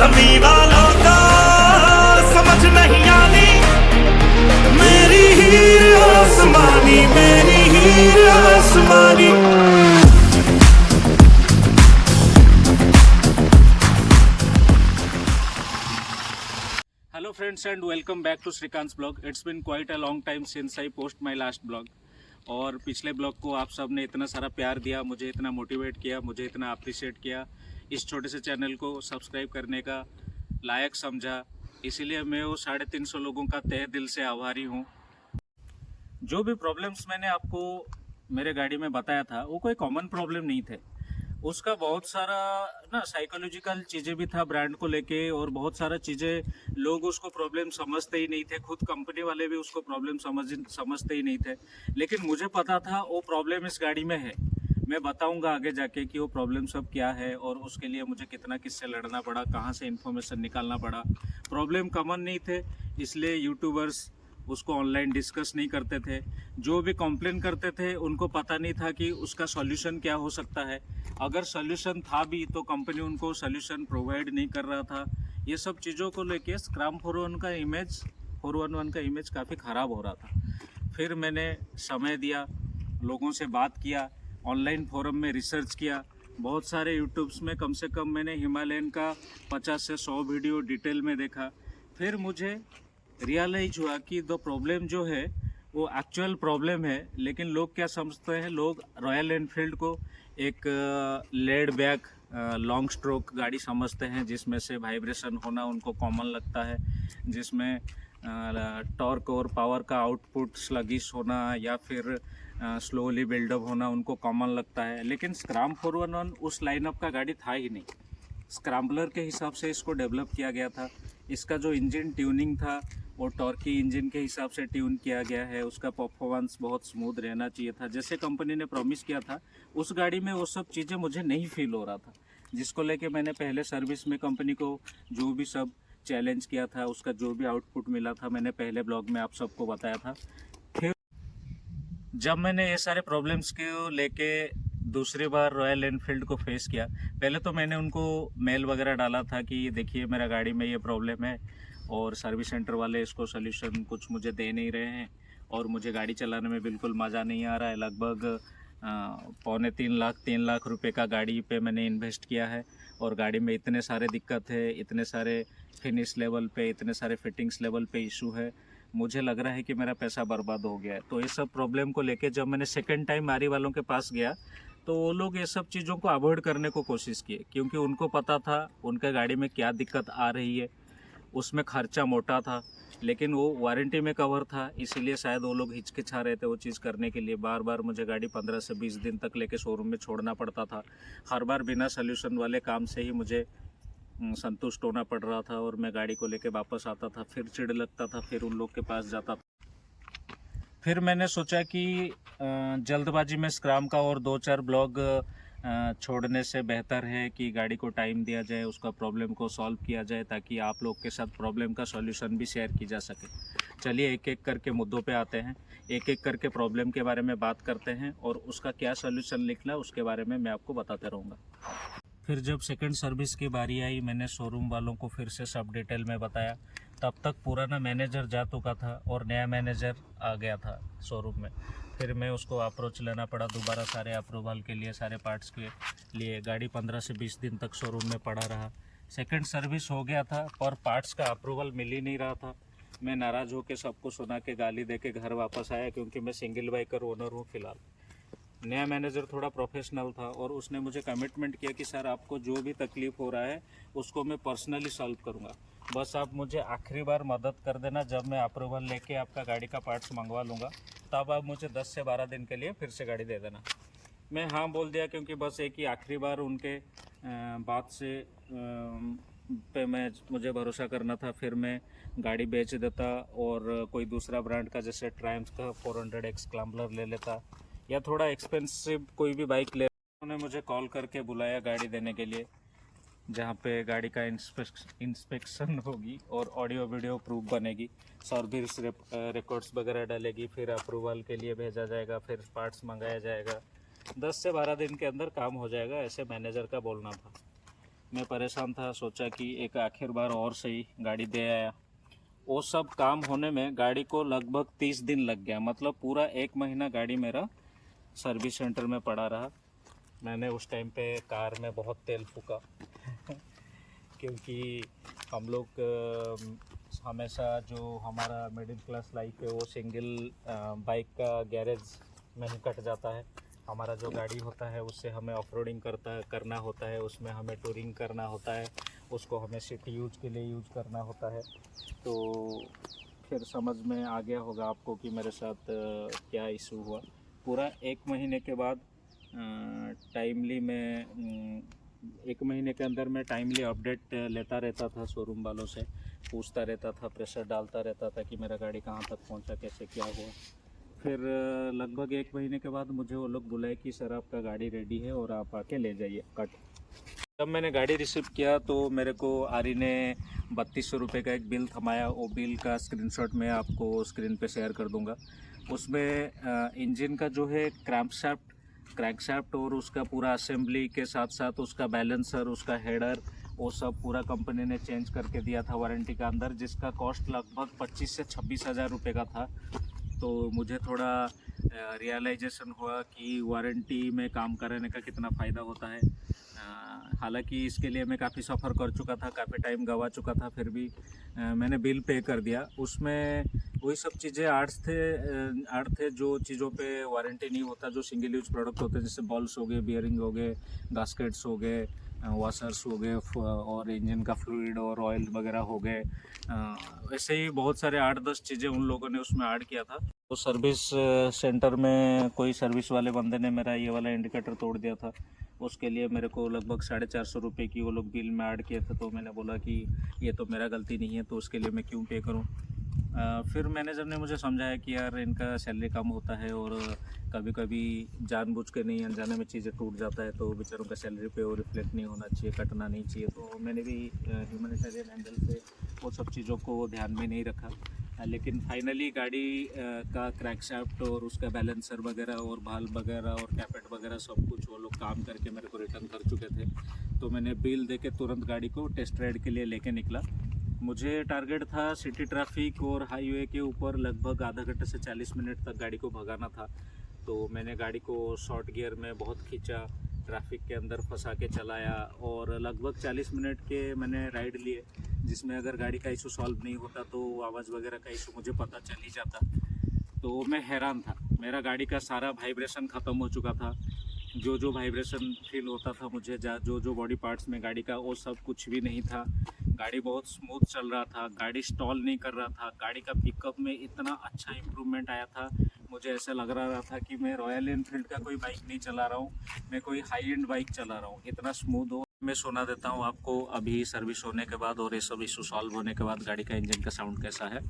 जमी वालों को समझ नहीं आनी, मेरी हीर आसमानी, मेरी हीर आसमानी। Hello friends and welcome back to Srikanth's blog. It's been quite a long time since I post my last blog. और पिछले ब्लॉग को आप सब ने इतना सारा प्यार दिया, मुझे इतना मोटिवेट किया, मुझे इतना अप्रिशिएट किया, इस छोटे से चैनल को सब्सक्राइब करने का लायक समझा, इसीलिए मैं वो 350 लोगों का तहे दिल से आभारी हूँ। जो भी प्रॉब्लम्स मैंने आपको मेरे गाड़ी में बताया था वो कोई कॉमन प्रॉब्लम नहीं थे, उसका बहुत सारा ना साइकोलॉजिकल चीज़ें भी था ब्रांड को लेके, और बहुत सारा चीज़ें लोग उसको प्रॉब्लम समझते ही नहीं थे, खुद कंपनी वाले भी उसको प्रॉब्लम समझते ही नहीं थे। लेकिन मुझे पता था वो प्रॉब्लम इस गाड़ी में है। मैं बताऊंगा आगे जाके कि वो प्रॉब्लम सब क्या है और उसके लिए मुझे कितना किससे लड़ना पड़ा, कहाँ से इन्फॉर्मेशन निकालना पड़ा। प्रॉब्लम कॉमन नहीं थे, इसलिए यूट्यूबर्स उसको ऑनलाइन डिस्कस नहीं करते थे। जो भी कंप्लेन करते थे उनको पता नहीं था कि उसका सॉल्यूशन क्या हो सकता है। अगर सॉल्यूशन था भी तो कंपनी उनको सॉल्यूशन प्रोवाइड नहीं कर रहा था। ये सब चीज़ों को लेके स्क्रैम 411 का इमेज काफ़ी ख़राब हो रहा था। फिर मैंने समय दिया, लोगों से बात किया, ऑनलाइन फोरम में रिसर्च किया, बहुत सारे यूट्यूब्स में कम से कम मैंने हिमालयन का 50 से 100 वीडियो डिटेल में देखा। फिर मुझे रियलाइज हुआ कि द प्रॉब्लम जो है वो एक्चुअल प्रॉब्लम है, लेकिन लोग क्या समझते हैं, लोग रॉयल एनफील्ड को एक लेड बैक लॉन्ग स्ट्रोक गाड़ी समझते हैं, जिसमें से वाइब्रेशन होना उनको कॉमन लगता है, जिसमें टॉर्क और पावर का आउटपुट स्लगिश होना या फिर स्लोली बिल्डअप होना उनको कॉमन लगता है। लेकिन स्क्रैम 411 उस लाइनअप का गाड़ी था ही नहीं। स्क्रैम्बलर के हिसाब से इसको डेवलप किया गया था। इसका जो इंजन ट्यूनिंग था वो टॉर्की इंजन के हिसाब से ट्यून किया गया है। उसका परफॉर्मेंस बहुत स्मूथ रहना चाहिए था, जैसे कंपनी ने प्रॉमिस किया था। उस गाड़ी में वो सब चीज़ें मुझे नहीं फील हो रहा था, जिसको लेके मैंने पहले सर्विस में कंपनी को जो भी सब चैलेंज किया था, उसका जो भी आउटपुट मिला था, मैंने पहले ब्लॉग में आप सबको बताया था। फिर जब मैंने ये सारे प्रॉब्लम्स को लेके दूसरी बार रॉयल एनफील्ड को फेस किया, पहले तो मैंने उनको मेल वगैरह डाला था कि देखिए मेरा गाड़ी में ये प्रॉब्लम है और सर्विस सेंटर वाले इसको सॉल्यूशन कुछ मुझे दे नहीं रहे हैं, और मुझे गाड़ी चलाने में बिल्कुल मज़ा नहीं आ रहा है। लगभग 3.25 लाख रुपए का गाड़ी पे मैंने इन्वेस्ट किया है, और गाड़ी में इतने सारे दिक्कत है, इतने सारे फिनिश लेवल पे, इतने सारे फिटिंग्स लेवल पे इशू है, मुझे लग रहा है कि मेरा पैसा बर्बाद हो गया है। तो ये सब प्रॉब्लम को लेके जब मैंने सेकंड टाइम आरी वालों के पास गया तो वो लोग ये सब चीज़ों को अवॉइड करने को कोशिश किए, क्योंकि उनको पता था उनके गाड़ी में क्या दिक्कत आ रही है। उसमें खर्चा मोटा था, लेकिन वो वारंटी में कवर था, इसीलिए शायद वो लोग हिचकिचा रहे थे वो चीज़ करने के लिए। बार बार मुझे गाड़ी 15 से 20 दिन तक लेके शोरूम में छोड़ना पड़ता था। हर बार बिना सोल्यूशन वाले काम से ही मुझे संतुष्ट होना पड़ रहा था, और मैं गाड़ी को लेके वापस आता था, फिर चिढ़ लगता था, फिर उन लोग के पास जाता था। फिर मैंने सोचा कि जल्दबाजी में स्क्रैम का और 2-4 ब्लॉग छोड़ने से बेहतर है कि गाड़ी को टाइम दिया जाए, उसका प्रॉब्लम को सॉल्व किया जाए, ताकि आप लोग के साथ प्रॉब्लम का सॉल्यूशन भी शेयर की जा सके। चलिए एक एक करके मुद्दों पे आते हैं, एक एक करके प्रॉब्लम के बारे में बात करते हैं, और उसका क्या सॉल्यूशन निकला उसके बारे में मैं आपको बताते रहूँगा। फिर जब सेकंड सर्विस की बारी आई, मैंने शोरूम वालों को फिर से सब डिटेल में बताया। तब तक पुराना मैनेजर जा चुका था और नया मैनेजर आ गया था शोरूम में। फिर मैं उसको अप्रोच लेना पड़ा दोबारा सारे अप्रूवल के लिए, सारे पार्ट्स के लिए। गाड़ी 15 से 20 दिन तक शोरूम में पड़ा रहा। सेकंड सर्विस हो गया था पर पार्ट्स का अप्रूवल मिल ही नहीं रहा था। मैं नाराज़ होकर सबको सुना के गाली दे के घर वापस आया, क्योंकि मैं सिंगल बाइकर ओनर हूँ फ़िलहाल। नया मैनेजर थोड़ा प्रोफेशनल था और उसने मुझे कमिटमेंट किया कि सर आपको जो भी तकलीफ़ हो रहा है उसको मैं पर्सनली सॉल्व करूँगा, बस आप मुझे आखिरी बार मदद कर देना। जब मैं अप्रूवल लेके आपका गाड़ी का पार्ट्स मंगवा लूँगा तब आप मुझे 10 से 12 दिन के लिए फिर से गाड़ी दे देना। मैं हाँ बोल दिया, क्योंकि बस एक ही आखिरी बार उनके बात से पे मुझे भरोसा करना था। फिर मैं गाड़ी बेच देता और कोई दूसरा ब्रांड का जैसे ट्रायम्फ का 400X स्क्रैम्बलर ले लेता, या थोड़ा एक्सपेंसिव कोई भी बाइक ले। उन्होंने मुझे कॉल करके बुलाया गाड़ी देने के लिए, जहाँ पे गाड़ी का इंस्पेक्शन होगी और ऑडियो वीडियो प्रूफ बनेगी, सर्विस रिकॉर्ड्स वगैरह डलेगी, फिर अप्रूवल के लिए भेजा जाएगा, फिर पार्ट्स मंगाया जाएगा। 10 से 12 दिन के अंदर काम हो जाएगा, ऐसे मैनेजर का बोलना था। मैं परेशान था, सोचा कि एक आखिर बार और सही गाड़ी दे आया। वो सब काम होने में गाड़ी को लगभग 30 दिन लग गया, मतलब पूरा 1 महीना गाड़ी मेरा सर्विस सेंटर में पड़ा रहा। मैंने उस टाइम पे कार में बहुत तेल फूका क्योंकि हम लोग हमेशा जो हमारा मिडिल क्लास लाइफ है वो सिंगल बाइक का गैरेज में ही कट जाता है। हमारा जो गाड़ी होता है उससे हमें ऑफ रोडिंग करना होता है, उसमें हमें टूरिंग करना होता है, उसको हमें सिटी यूज के लिए यूज करना होता है। तो फिर समझ में आ गया होगा आपको कि मेरे साथ क्या इशू हुआ। पूरा 1 महीने के बाद टाइमली मैं 1 महीने के अंदर मैं टाइमली अपडेट लेता रहता था शोरूम वालों से, पूछता रहता था, प्रेशर डालता रहता था कि मेरा गाड़ी कहाँ तक पहुँचा, कैसे क्या हुआ। फिर लगभग 1 महीने के बाद मुझे वो लोग बुलाए कि सर आपका गाड़ी रेडी है और आप आके ले जाइए कट। जब मैंने गाड़ी रिसीव किया तो मेरे को आरी ने 3200 रुपये का एक बिल थमाया। वो बिल का स्क्रीनशॉट मैं आपको स्क्रीन पे शेयर कर दूंगा। उसमें इंजन का जो है क्रैंकशाफ्ट और उसका पूरा असेंबली के साथ साथ उसका बैलेंसर, उसका हेडर, वो सब पूरा कंपनी ने चेंज करके दिया था वारंटी का अंदर, जिसका कॉस्ट लगभग 25 से 26 हज़ार रुपये का था। तो मुझे थोड़ा रियलाइजेशन हुआ कि वारंटी में काम कराने का कितना फ़ायदा होता है। हालांकि इसके लिए मैं काफ़ी सफ़र कर चुका था, काफ़ी टाइम गवा चुका था, फिर भी मैंने बिल पे कर दिया। उसमें वही सब चीज़ें आर्ट थे जो चीज़ों पे वारंटी नहीं होता, जो सिंगल यूज प्रोडक्ट होते हैं, जैसे बॉल्स हो गए, बियरिंग हो गए, गास्केट्स हो गए, वाशर्स हो गए और इंजन का फ्लूइड और ऑयल वगैरह हो गए। ऐसे ही बहुत सारे 8-10 चीज़ें उन लोगों ने उसमें ऐड किया था। तो सर्विस सेंटर में कोई सर्विस वाले बंदे ने मेरा ये वाला इंडिकेटर तोड़ दिया था। उसके लिए मेरे को लगभग 450 रुपये की वो लोग बिल में ऐड किए थे। तो मैंने बोला कि ये तो मेरा गलती नहीं है, तो उसके लिए मैं क्यों पे करूं। फिर मैनेजर ने मुझे समझाया कि यार इनका सैलरी कम होता है और कभी कभी जानबूझ के नहीं, अनजाने में चीज़ें टूट जाता है, तो बेचारों का सैलरी पे वो रिफ्लेक्ट नहीं होना चाहिए, कटना नहीं चाहिए। तो मैंने भी ह्यूमैनिटेरियन एंगल से वो सब चीज़ों को ध्यान में नहीं रखा। लेकिन फाइनली गाड़ी का क्रैंकशाफ्ट और उसका बैलेंसर वगैरह और भाल वगैरह और कैपेट वगैरह सब कुछ वो लोग काम करके मेरे को रिटर्न कर चुके थे। तो मैंने बिल दे के तुरंत गाड़ी को टेस्ट राइड के लिए लेके निकला। मुझे टारगेट था सिटी ट्रैफिक और हाईवे के ऊपर लगभग आधा घंटे से 40 मिनट तक गाड़ी को भगाना था। तो मैंने गाड़ी को शॉर्ट गियर में बहुत खींचा, ट्रैफिक के अंदर फंसा के चलाया और लगभग 40 मिनट के मैंने राइड लिए, जिसमें अगर गाड़ी का इशू सॉल्व नहीं होता तो आवाज़ वगैरह का इशू मुझे पता चल ही जाता। तो मैं हैरान था, मेरा गाड़ी का सारा वाइब्रेशन ख़त्म हो चुका था। जो वाइब्रेशन फील होता था मुझे, जो बॉडी पार्ट्स में गाड़ी का, वो सब कुछ भी नहीं था। गाड़ी बहुत स्मूथ चल रहा था, गाड़ी स्टॉल नहीं कर रहा था, गाड़ी का पिकअप में इतना अच्छा इम्प्रूवमेंट आया था। मुझे ऐसा लग रहा था कि मैं रॉयल एनफील्ड का कोई बाइक नहीं चला रहा हूँ, मैं कोई हाई एंड बाइक चला रहा हूँ, इतना स्मूथ हो। मैं सुना देता हूँ आपको अभी सर्विस होने के बाद और ये सब इशू सॉल्व होने के बाद गाड़ी का इंजन का साउंड कैसा है।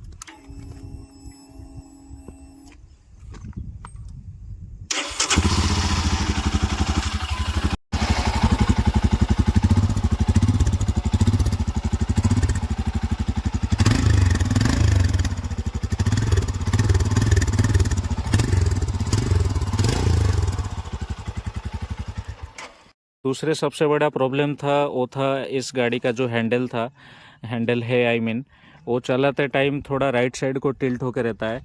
दूसरे सबसे बड़ा प्रॉब्लम था वो था इस गाड़ी का जो हैंडल है आई मीन, वो चलाते टाइम थोड़ा राइट साइड को टिल्ट होकर रहता है।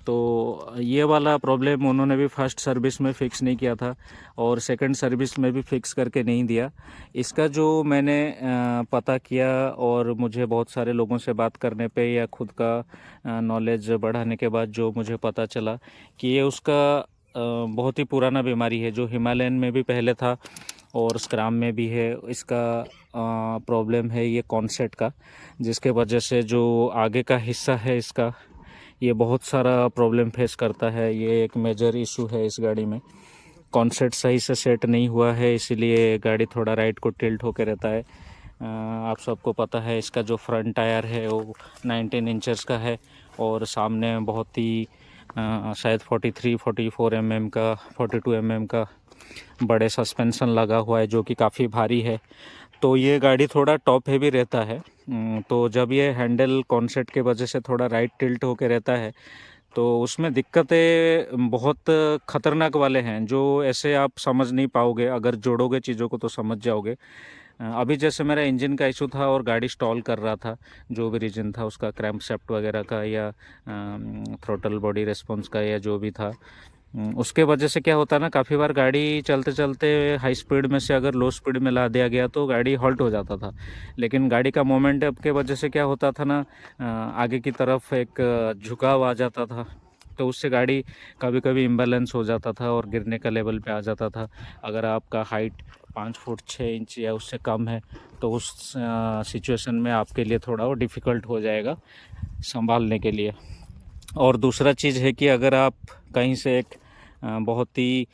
तो ये वाला प्रॉब्लम उन्होंने भी फर्स्ट सर्विस में फ़िक्स नहीं किया था और सेकंड सर्विस में भी फ़िक्स करके नहीं दिया। इसका जो मैंने पता किया और मुझे बहुत सारे लोगों से बात करने पे या खुद का नॉलेज बढ़ाने के बाद जो मुझे पता चला कि ये उसका बहुत ही पुराना बीमारी है, जो हिमालयन में भी पहले था और स्क्रैम में भी है। इसका प्रॉब्लम है ये कॉन्सेट का, जिसके वजह से जो आगे का हिस्सा है इसका, ये बहुत सारा प्रॉब्लम फेस करता है। ये एक मेजर इशू है इस गाड़ी में। कॉन्सेट सही से सेट नहीं हुआ है, इसीलिए गाड़ी थोड़ा राइट को टिल्ट होकर रहता है। आप सबको पता है इसका जो फ्रंट टायर है वो 19 इंचेस का है और सामने बहुत ही शायद 43-44 mm का, 42 mm का बड़े सस्पेंशन लगा हुआ है, जो कि काफ़ी भारी है। तो ये गाड़ी थोड़ा टॉप हेवी रहता है। तो जब ये हैंडल कॉन्सेट के वजह से थोड़ा राइट टिल्ट होके रहता है तो उसमें दिक्कतें बहुत ख़तरनाक वाले हैं, जो ऐसे आप समझ नहीं पाओगे, अगर जोड़ोगे चीज़ों को तो समझ जाओगे। अभी जैसे मेरा इंजन का इशू था और गाड़ी स्टॉल कर रहा था, जो भी रीज़न था उसका, क्रैंकशाफ्ट वगैरह का या थ्रोटल बॉडी रिस्पॉन्स का या जो भी था, उसके वजह से क्या होता ना, काफ़ी बार गाड़ी चलते चलते हाई स्पीड में से अगर लो स्पीड में ला दिया गया तो गाड़ी हॉल्ट हो जाता था। लेकिन गाड़ी का मोमेंटम के वजह से क्या होता था ना, आगे की तरफ एक झुकाव आ जाता था, तो उससे गाड़ी कभी कभी इम्बैलेंस हो जाता था और गिरने का लेवल पे आ जाता था। अगर आपका हाइट 5 फुट 6 इंच या उससे कम है तो उस सिचुएशन में आपके लिए थोड़ा वो डिफ़िकल्ट हो जाएगा संभालने के लिए। और दूसरा चीज़ है कि अगर आप कहीं से एक बहुत ही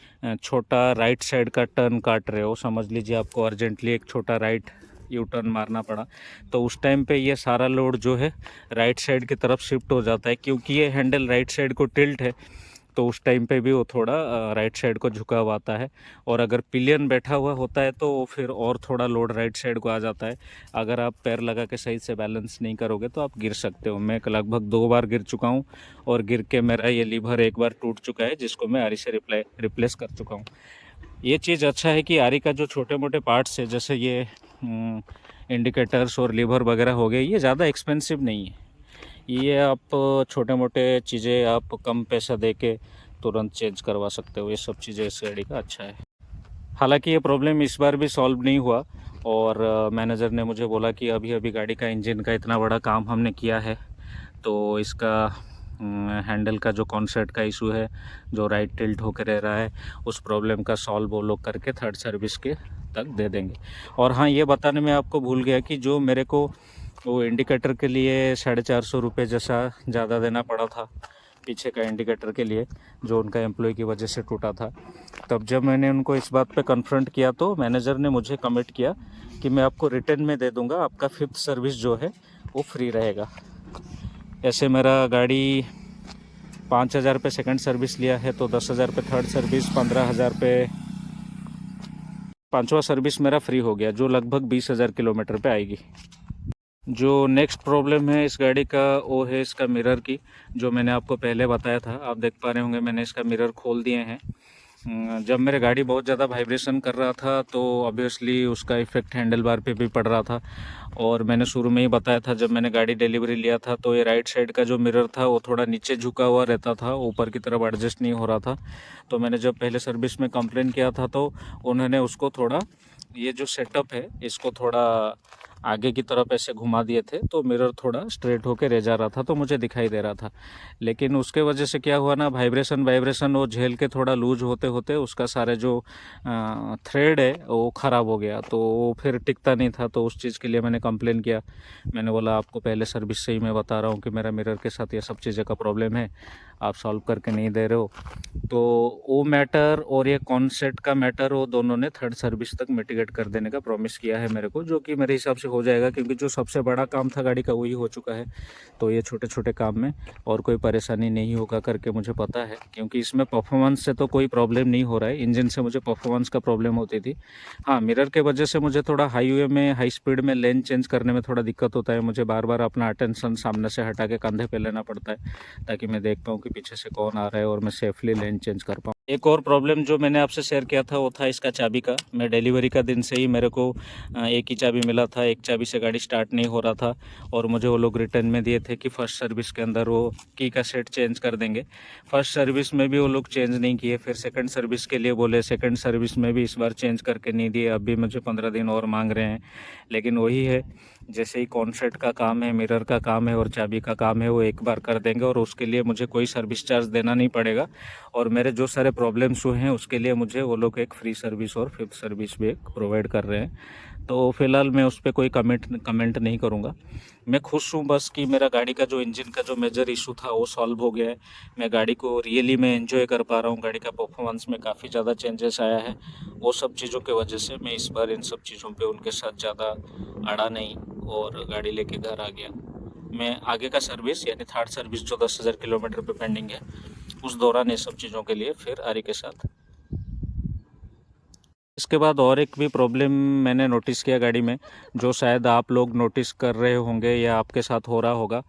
छोटा राइट साइड का टर्न काट रहे हो, समझ लीजिए आपको अर्जेंटली एक छोटा राइट यू टर्न मारना पड़ा, तो उस टाइम पे ये सारा लोड जो है राइट साइड की तरफ शिफ्ट हो जाता है, क्योंकि ये हैंडल राइट साइड को टिल्ट है, तो उस टाइम पे भी वो थोड़ा राइट साइड को झुकाव आता है। और अगर पिलियन बैठा हुआ होता है तो फिर और थोड़ा लोड राइट साइड को आ जाता है। अगर आप पैर लगा के सही से बैलेंस नहीं करोगे तो आप गिर सकते हो। मैं लगभग 2 बार गिर चुका हूँ और गिर के मेरा ये लीवर एक बार टूट चुका है, जिसको मैं आरी से रिप्लेस कर चुका हूँ। ये चीज़ अच्छा है कि आरी का जो छोटे मोटे पार्ट्स है, जैसे ये इंडिकेटर्स और लीवर वगैरह हो गए, ये ज़्यादा एक्सपेंसिव नहीं है। ये आप छोटे मोटे चीज़ें आप कम पैसा दे के तुरंत चेंज करवा सकते हो। ये सब चीज़ें इस गाड़ी का अच्छा है। हालांकि ये प्रॉब्लम इस बार भी सॉल्व नहीं हुआ और मैनेजर ने मुझे बोला कि अभी अभी गाड़ी का इंजन का इतना बड़ा काम हमने किया है, तो इसका हैंडल का जो कॉन्सेप्ट का इशू है, जो राइट टिल्ट होकर रह रहा है, उस प्रॉब्लम का सॉल्व वो लोग करके थर्ड सर्विस के तक दे देंगे। और हाँ, ये बताने में आपको भूल गया कि जो मेरे को वो इंडिकेटर के लिए 450 रुपये जैसा ज़्यादा देना पड़ा था, पीछे का इंडिकेटर के लिए, जो उनका एम्प्लॉय की वजह से टूटा था, तब जब मैंने उनको इस बात पे कन्फ्रंट किया तो मैनेजर ने मुझे कमिट किया कि मैं आपको रिटर्न में दे दूंगा, आपका 5th सर्विस जो है वो फ्री रहेगा। ऐसे मेरा गाड़ी 5,000 पे सेकंड सर्विस लिया है, तो 10,000 पे थर्ड सर्विस, 15,000 पे 5वां सर्विस मेरा फ्री हो गया, जो लगभग 20,000 किलोमीटर पे आएगी। जो नेक्स्ट प्रॉब्लम है इस गाड़ी का, वो है इसका मिरर की, जो मैंने आपको पहले बताया था। आप देख पा रहे होंगे मैंने इसका मिरर खोल दिए हैं। जब मेरे गाड़ी बहुत ज़्यादा वाइब्रेशन कर रहा था तो ऑब्वियसली उसका इफ़ेक्ट हैंडल बार पे भी पड़ रहा था। और मैंने शुरू में ही बताया था, जब मैंने गाड़ी डिलीवरी लिया था तो ये राइट साइड का जो मिरर था वो थोड़ा नीचे झुका हुआ रहता था, ऊपर की तरफ एडजस्ट नहीं हो रहा था। तो मैंने जब पहले सर्विस में कंप्लेन किया था तो उन्होंने उसको थोड़ा, ये जो सेटअप है इसको थोड़ा आगे की तरफ ऐसे घुमा दिए थे, तो मिरर थोड़ा स्ट्रेट होके रह जा रहा था, तो मुझे दिखाई दे रहा था। लेकिन उसके वजह से क्या हुआ ना, वाइब्रेशन वो झेल के थोड़ा लूज होते होते उसका सारे जो थ्रेड है वो ख़राब हो गया, तो वो फिर टिकता नहीं था। तो उस चीज़ के लिए मैंने कंप्लेन किया। मैंने बोला आपको पहले सर्विस से ही मैं बता रहा हूँ कि मेरा मिरर के साथ ये सब चीज़ें का प्रॉब्लम है, आप सॉल्व करके नहीं दे रहे हो। तो वो मैटर और ये कॉन्सेप्ट का मैटर, वो दोनों ने थर्ड सर्विस तक मिटिगेट कर देने का प्रॉमिस किया है मेरे को, जो कि मेरे हिसाब से हो जाएगा, क्योंकि जो सबसे बड़ा काम था गाड़ी का वही हो चुका है। तो ये छोटे छोटे काम में और कोई परेशानी नहीं होगा करके मुझे पता है, क्योंकि इसमें परफॉर्मेंस से तो कोई प्रॉब्लम नहीं हो रहा है। इंजन से मुझे परफॉर्मेंस का प्रॉब्लम होती थी। हाँ, मिरर के वजह से मुझे थोड़ा हाईवे में हाई स्पीड में लेन चेंज करने में थोड़ा दिक्कत होता है। मुझे बार बार अपना अटेंशन सामने से हटा के कंधे पे लेना पड़ता है, ताकि मैं देख पाऊँ कि पीछे से कौन आ रहा है और मैं सेफली लेन चेंज कर पाऊँ। एक और प्रॉब्लम जो मैंने आपसे शेयर किया था वो था इसका चाबी का। मैं डिलीवरी का दिन से ही मेरे को एक ही चाबी मिला था, एक चाबी से गाड़ी स्टार्ट नहीं हो रहा था, और मुझे वो लोग रिटर्न में दिए थे कि फर्स्ट सर्विस के अंदर वो की का सेट चेंज कर देंगे। फर्स्ट सर्विस में भी वो लोग चेंज नहीं किए, फिर सेकंड सर्विस के लिए बोले, सेकंड सर्विस में भी इस बार चेंज करके नहीं दिए। अभी मुझे 15 दिन और मांग रहे हैं। लेकिन वही है, जैसे ही कॉन्सेप्ट का काम है, मिरर का काम है और चाबी का काम है, वो एक बार कर देंगे और उसके लिए मुझे कोई सर्विस चार्ज देना नहीं पड़ेगा। और मेरे जो सारे प्रॉब्लम्स हुए हैं उसके लिए मुझे वो लोग एक फ्री सर्विस और 5th सर्विस भी एक प्रोवाइड कर रहे हैं। तो फ़िलहाल मैं उस पर कोई कमेंट नहीं करूँगा। मैं खुश हूँ बस कि मेरा गाड़ी का जो इंजन का जो मेजर इशू था वो सॉल्व हो गया है। मैं गाड़ी को रियली मैं एंजॉय कर पा रहा हूँ। गाड़ी का परफॉर्मेंस में काफ़ी ज़्यादा चेंजेस आया है। वो सब चीज़ों के वजह से मैं इस बार इन सब चीज़ों पे उनके साथ ज़्यादा अड़ा नहीं और गाड़ी लेके घर आ गया। मैं आगे का सर्विस यानी थर्ड सर्विस जो 10,000 किलोमीटर पे पेंडिंग है, उस दौरान ये सब चीज़ों के लिए फिर आरी के साथ। इसके बाद और एक भी प्रॉब्लम मैंने नोटिस किया गाड़ी में, जो शायद आप लोग नोटिस कर रहे होंगे या आपके साथ हो रहा होगा।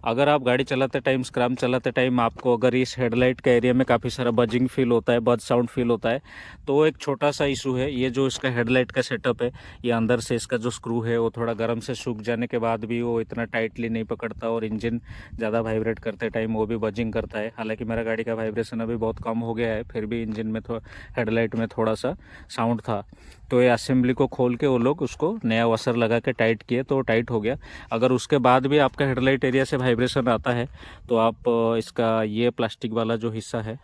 अगर आप गाड़ी चलाते टाइम, स्क्रैम चलाते टाइम आपको अगर इस हेडलाइट के एरिया में काफ़ी सारा बजिंग फील होता है, बज साउंड फील होता है, तो एक छोटा सा इशू है। ये जो इसका हेडलाइट का सेटअप है, ये अंदर से इसका जो स्क्रू है वो थोड़ा गर्म से सूख जाने के बाद भी वो इतना टाइटली नहीं पकड़ता और इंजन ज़्यादा वाइब्रेट करते टाइम वो भी बजिंग करता है। हालांकि मेरा गाड़ी का वाइब्रेशन अभी बहुत कम हो गया है, फिर भी इंजन में हेडलाइट में थोड़ा सा साउंड था। तो ये असेंबली को खोल के वो लोग उसको नया वसर लगा के टाइट किए तो टाइट हो गया। अगर उसके बाद भी आपका हेडलाइट एरिया से वाइब्रेशन आता है तो आप इसका ये प्लास्टिक वाला जो हिस्सा है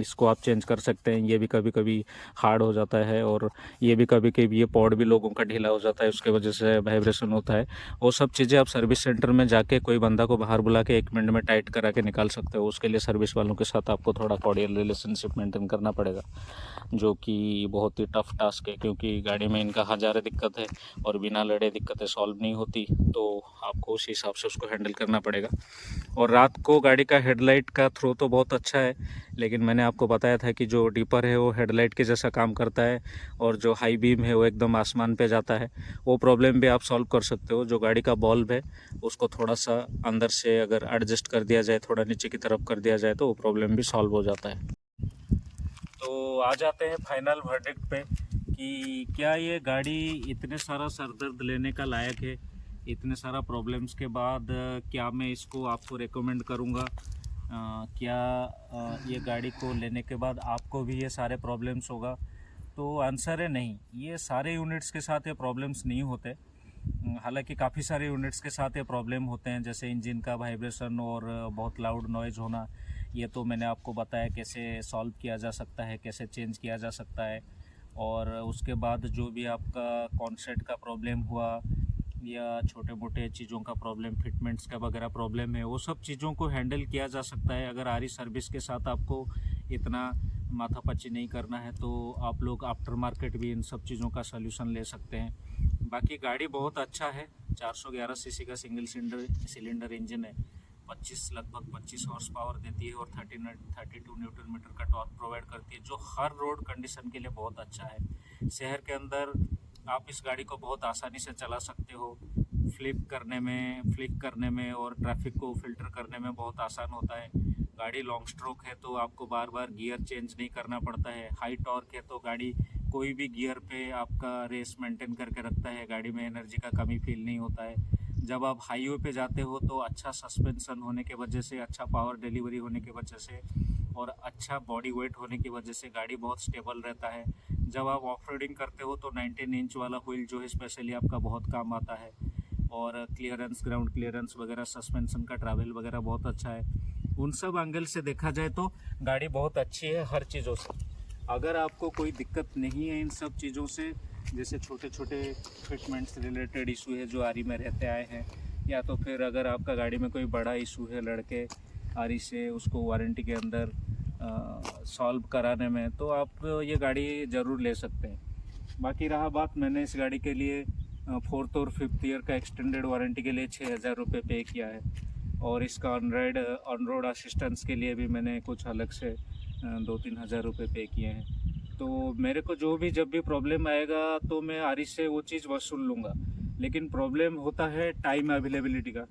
इसको आप चेंज कर सकते हैं। ये भी कभी कभी हार्ड हो जाता है और ये भी कभी कभी ये पॉड भी लोगों का ढीला हो जाता है, उसके वजह से वाइब्रेशन होता है। वो सब चीज़ें आप सर्विस सेंटर में जाके कोई बंदा को बाहर बुला के 1 मिनट में टाइट करा के निकाल सकते हो। उसके लिए सर्विस वालों के साथ आपको थोड़ा कॉर्डियल रिलेशनशिप मेंटेन करना पड़ेगा, जो कि बहुत ही टफ टास्क है, क्योंकि गाड़ी में इनका हज़ारों दिक्कत है और बिना लड़े दिक्कतें सॉल्व नहीं होती। तो आपको उस हिसाब से उसको हैंडल करना पड़ेगा। और रात को गाड़ी का हेडलाइट का थ्रो तो बहुत अच्छा है, लेकिन मैंने आपको बताया था कि जो डीपर है वो हेडलाइट के जैसा काम करता है और जो हाई बीम है वो एकदम आसमान पे जाता है। वो प्रॉब्लम भी आप सॉल्व कर सकते हो। जो गाड़ी का बल्ब है उसको थोड़ा सा अंदर से अगर एडजस्ट कर दिया जाए, थोड़ा नीचे की तरफ कर दिया जाए, तो वो प्रॉब्लम भी सॉल्व हो जाता है। तो आ जाते हैं फाइनल वर्डिक्ट पे कि क्या ये गाड़ी इतने सारा सरदर्द लेने का लायक है। इतने सारा प्रॉब्लम्स के बाद क्या मैं इसको आपको रेकमेंड करूँगा? क्या ये गाड़ी को लेने के बाद आपको भी ये सारे प्रॉब्लम्स होगा? तो आंसर है नहीं। ये सारे यूनिट्स के साथ ये प्रॉब्लम्स नहीं होते। हालांकि काफ़ी सारे यूनिट्स के साथ ये प्रॉब्लम होते हैं, जैसे इंजन का वाइब्रेशन और बहुत लाउड नॉइज़ होना। ये तो मैंने आपको बताया कैसे सॉल्व किया जा सकता है, कैसे चेंज किया जा सकता है। और उसके बाद जो भी आपका कॉन्सेप्ट का प्रॉब्लम हुआ या छोटे मोटे चीज़ों का प्रॉब्लम, फिटमेंट्स का वगैरह प्रॉब्लम है, वो सब चीज़ों को हैंडल किया जा सकता है। अगर आरी सर्विस के साथ आपको इतना माथापच्ची नहीं करना है तो आप लोग आफ्टर मार्केट भी इन सब चीज़ों का सल्यूशन ले सकते हैं। बाकी गाड़ी बहुत अच्छा है। 411 सीसी का सिंगल सिलेंडर इंजन है, लगभग 25 हॉर्स पावर देती है और 32 न्यूटन मीटर का टॉर्क प्रोवाइड करती है, जो हर रोड कंडीशन के लिए बहुत अच्छा है। शहर के अंदर आप इस गाड़ी को बहुत आसानी से चला सकते हो। फ्लिक करने में और ट्रैफिक को फिल्टर करने में बहुत आसान होता है। गाड़ी लॉन्ग स्ट्रोक है तो आपको बार बार गियर चेंज नहीं करना पड़ता है। हाई टॉर्क है तो गाड़ी कोई भी गियर पे आपका रेस मेंटेन करके रखता है। गाड़ी में एनर्जी का कमी फील नहीं होता है। जब आप हाईवे पे जाते हो तो अच्छा सस्पेंशन होने के वजह से, अच्छा पावर डिलीवरी होने की वजह से और अच्छा बॉडी वेट होने की वजह से गाड़ी बहुत स्टेबल रहता है। जब आप ऑफ रोडिंग करते हो तो 19 इंच वाला व्हील जो है स्पेशली आपका बहुत काम आता है। और क्लियरेंस, ग्राउंड क्लियरेंस वगैरह, सस्पेंशन का ट्रैवल वगैरह बहुत अच्छा है। उन सब एंगल से देखा जाए तो गाड़ी बहुत अच्छी है हर चीज़ों से। अगर आपको कोई दिक्कत नहीं है इन सब चीज़ों से, जैसे छोटे छोटे फिटमेंट्स रिलेटेड इशू है जो आरी में रहते आए हैं, या तो फिर अगर आपका गाड़ी में कोई बड़ा इशू है लड़के आरी से उसको वारंटी के अंदर सॉल्व कराने में, तो आप ये गाड़ी ज़रूर ले सकते हैं। बाकी रहा बात, मैंने इस गाड़ी के लिए 4th और 5th ईयर का एक्सटेंडेड वारंटी के लिए 6,000 रुपये पे किया है। और इसका ऑन रोड असिस्टेंस के लिए भी मैंने कुछ अलग से 2-3 हज़ार रुपये पे किए हैं। तो मेरे को जो भी जब भी प्रॉब्लम आएगा तो मैं आरी से वो चीज़ वसूल लूँगा। लेकिन प्रॉब्लम होता है टाइम अवेलेबिलिटी का।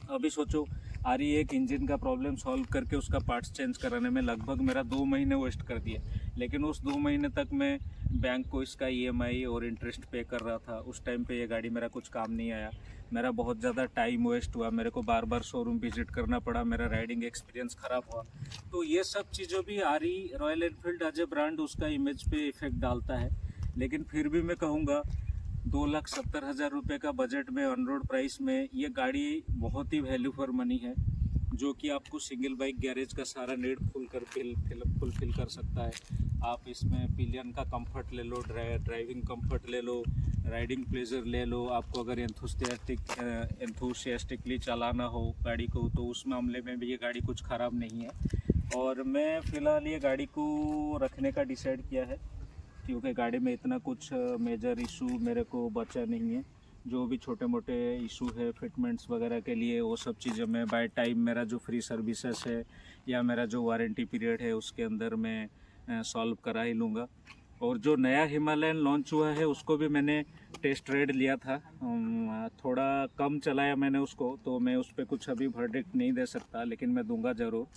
अभी सोचो, आरी एक इंजन का प्रॉब्लम सॉल्व करके उसका पार्ट्स चेंज कराने में लगभग मेरा 2 महीने वेस्ट कर दिए। लेकिन उस 2 महीने तक मैं बैंक को इसका EMI और इंटरेस्ट पे कर रहा था। उस टाइम पे ये गाड़ी मेरा कुछ काम नहीं आया। मेरा बहुत ज़्यादा टाइम वेस्ट हुआ, मेरे को बार बार शोरूम विजिट करना पड़ा, मेरा राइडिंग एक्सपीरियंस ख़राब हुआ। तो ये सब चीज़ों भी आरी, Royal Enfield as a brand उसका इमेज पे इफेक्ट डालता है। लेकिन फिर भी मैं कहूँगा 2,70,000 रुपये का बजट में ऑन रोड प्राइस में ये गाड़ी बहुत ही वैल्यू फॉर मनी है, जो कि आपको सिंगल बाइक गैरेज का सारा नीड फुलफिल कर सकता है। आप इसमें पिलियन का कंफर्ट ले लो, ड्राइविंग कंफर्ट ले लो, राइडिंग प्लेजर ले लो। आपको अगर एंथुसियास्टिकली चलाना हो गाड़ी को तो उस मामले में भी ये गाड़ी कुछ ख़राब नहीं है। और मैं फ़िलहाल ये गाड़ी को रखने का डिसाइड किया है, क्योंकि गाड़ी में इतना कुछ मेजर इशू मेरे को बचा नहीं है। जो भी छोटे मोटे इशू है फिटमेंट्स वगैरह के लिए, वो सब चीज़ें मैं बाय टाइम मेरा जो फ्री सर्विसेज है या मेरा जो वारंटी पीरियड है उसके अंदर मैं सॉल्व करा ही लूँगा। और जो नया हिमालयन लॉन्च हुआ है उसको भी मैंने टेस्ट राइड लिया था। थोड़ा कम चलाया मैंने उसको, तो मैं उस पर कुछ अभी वर्डिक्ट नहीं दे सकता, लेकिन मैं दूंगा ज़रूर।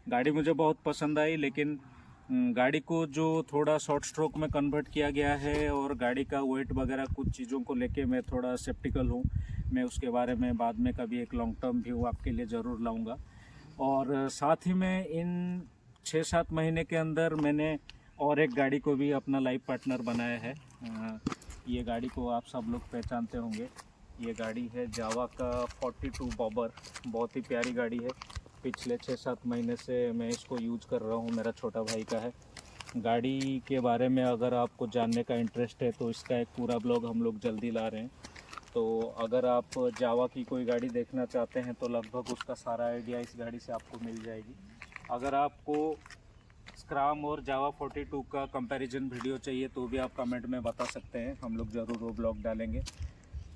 गाड़ी मुझे बहुत पसंद आई, लेकिन गाड़ी को जो थोड़ा शॉर्ट स्ट्रोक में कन्वर्ट किया गया है और गाड़ी का वेट वगैरह कुछ चीज़ों को लेके मैं थोड़ा सेप्टिकल हूँ। मैं उसके बारे में बाद में कभी एक लॉन्ग टर्म व्यू आपके लिए ज़रूर लाऊंगा। और साथ ही में इन 6-7 महीने के अंदर मैंने और एक गाड़ी को भी अपना लाइफ पार्टनर बनाया है। ये गाड़ी को आप सब लोग पहचानते होंगे। ये गाड़ी है जावा का 42 बॉबर। बहुत ही प्यारी गाड़ी है। पिछले 6-7 महीने से मैं इसको यूज कर रहा हूँ, मेरा छोटा भाई का है। गाड़ी के बारे में अगर आपको जानने का इंटरेस्ट है तो इसका एक पूरा ब्लॉग हम लोग जल्दी ला रहे हैं। तो अगर आप जावा की कोई गाड़ी देखना चाहते हैं तो लगभग उसका सारा आइडिया इस गाड़ी से आपको मिल जाएगी। अगर आपको स्क्रैम और जावा 42 का कंपैरिजन वीडियो चाहिए तो भी आप कमेंट में बता सकते हैं, हम लोग ज़रूर वो ब्लॉग डालेंगे।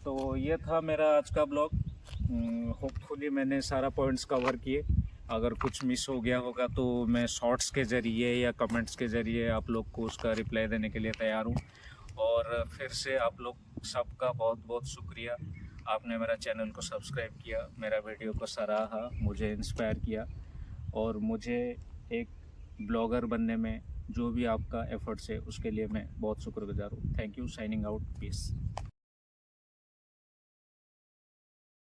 तो ये था मेरा आज का ब्लॉग। होपफुली मैंने सारा पॉइंट्स कवर किए। अगर कुछ मिस हो गया होगा तो मैं शॉर्ट्स के ज़रिए या कमेंट्स के ज़रिए आप लोग को उसका रिप्लाई देने के लिए तैयार हूँ। और फिर से आप लोग सबका बहुत बहुत शुक्रिया। आपने मेरा चैनल को सब्सक्राइब किया, मेरा वीडियो को सराहा, मुझे इंस्पायर किया, और मुझे एक ब्लॉगर बनने में जो भी आपका एफर्ट्स है उसके लिए मैं बहुत शुक्रगुजार हूँ। Thank you. Signing out. Piece.